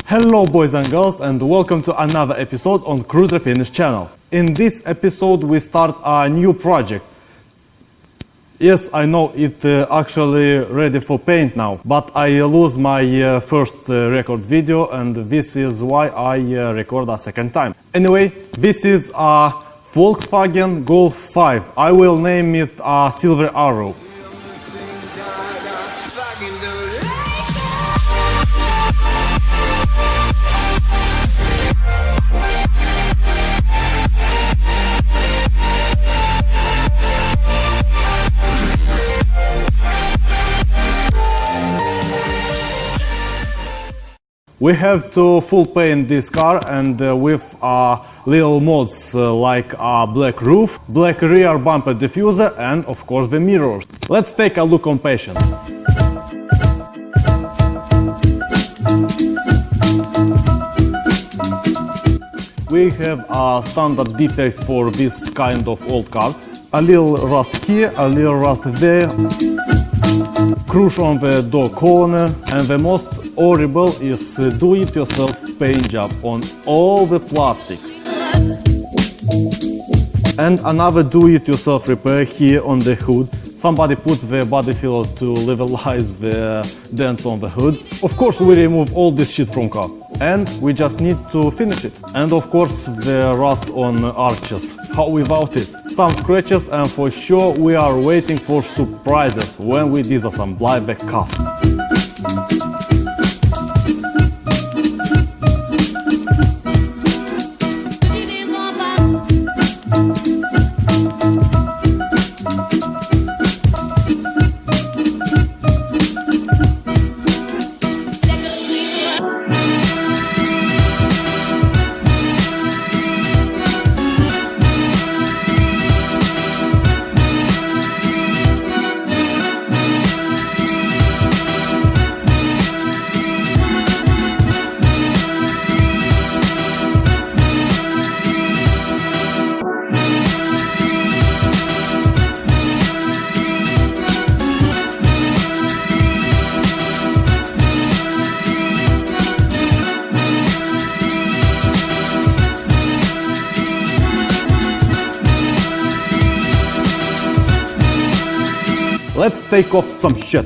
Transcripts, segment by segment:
Hello boys and girls, and welcome to another episode on Cruiser Finish channel. In this episode we start a new project. Yes, I know it actually ready for paint now, but I lose my first record video, and this is why I record a second time. Anyway, this is a Volkswagen Golf 5. I will name it a Silver Arrow. We have to full paint this car, and with little mods like a black roof, black rear bumper diffuser, and of course the mirrors. Let's take a look on patient. We have standard defects for this kind of old cars. A little rust here, a little rust there, crush on the door corner, and the most horrible is do-it-yourself paint job on all the plastics. And another do-it-yourself repair here on the hood. Somebody puts the body filler to levelize the dents on the hood. Of course we remove all this shit from car, and we just need to finish it. And of course the rust on arches. How without it? Some scratches, and for sure we are waiting for surprises when we disassemble the car. Let's take off some shit.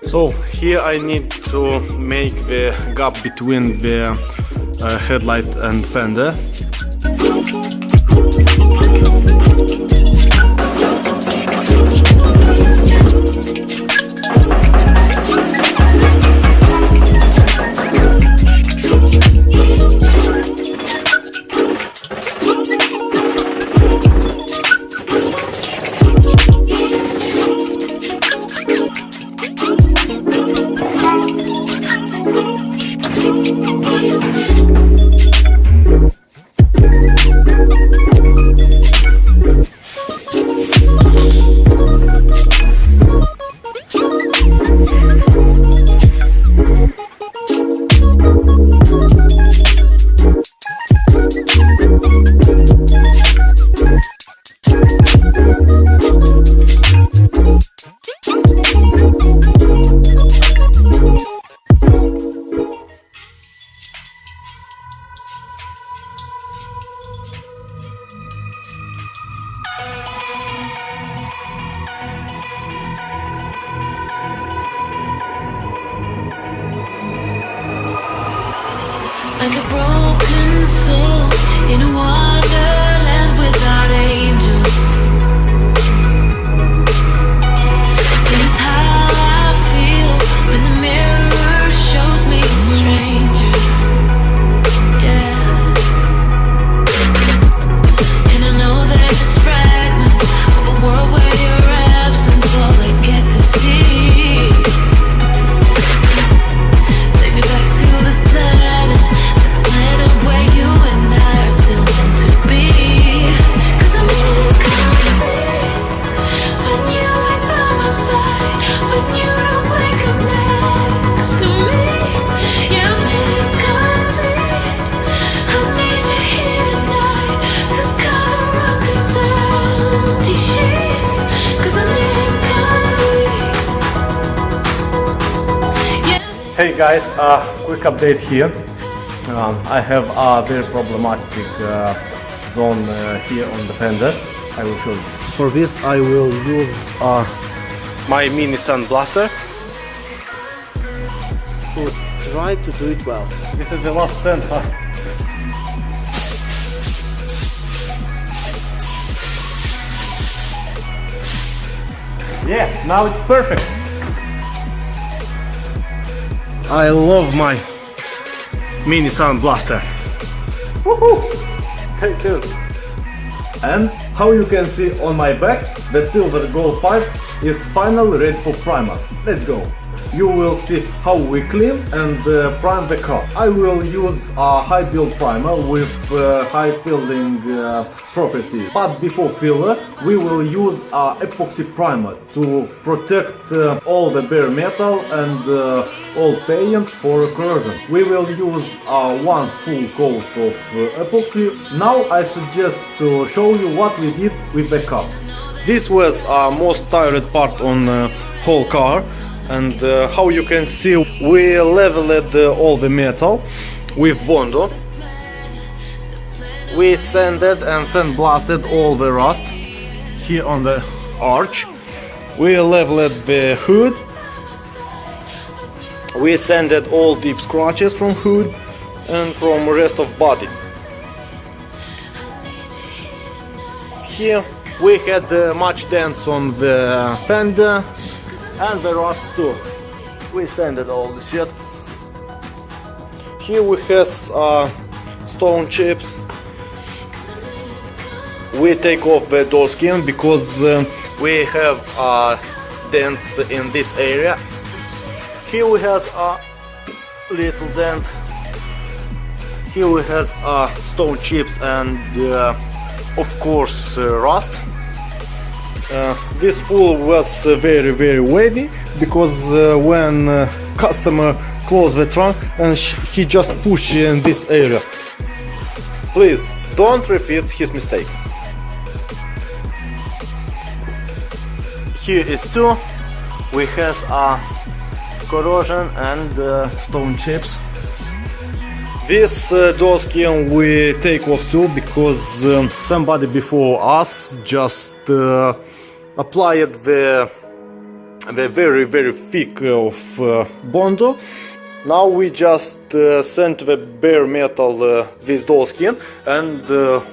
So here I need to make the gap between the headlight and fender. like a broken soul in a wonderland without angels. This is how I feel when the mirror shows me a stranger. Yeah. And I know they're just fragments of a world where your absence all I get to see. Take me back to the planet where you and I are still meant to be. 'Cause I'm incomplete when you ain't by my side, when you don't wake up next to me. Yeah, I'm incomplete. I need you here tonight to cover up these empty sheets. 'Cause I'm incomplete. Yeah. Hey guys, quick update here. I have a very problematic zone here on the fender. I will show you. For this I will use my mini sandblaster. So try to do it well. This is the last sand. Yeah, now it's perfect. I love my mini sandblaster. Woohoo! Take this. And how you can see on my back, the silver Gold 5 is finally ready for primer. Let's go. You will see how we clean and prime the car. I will use a high build primer with high filling property. But before filler, we will use epoxy primer to protect all the bare metal and all paint for corrosion. We will use one full coat of epoxy. Now I suggest to show you what we did with the car. This was our most tired part on whole car. And how you can see, we leveled all the metal with Bondo. We sanded and sandblasted all the rust here on the arch. We leveled the hood. We sanded all deep scratches from hood and from rest of body. Here we had much dents on the fender and the rust too. We sanded all the shit. Here we have stone chips. We take off the door skin because we have dents in this area. Here we have a little dent. Here we have stone chips and of course rust. This pool was very wavy because when customer closed the trunk and he just pushed in this area. Please don't repeat his mistakes. Here is two. We have corrosion and stone chips. This door skin we take off too because somebody before us just applied the very thick of Bondo. Now we just send the bare metal with door skin and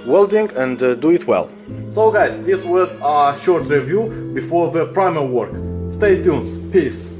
welding and do it well. So guys, this was a short review before the primer work. Stay tuned. Peace.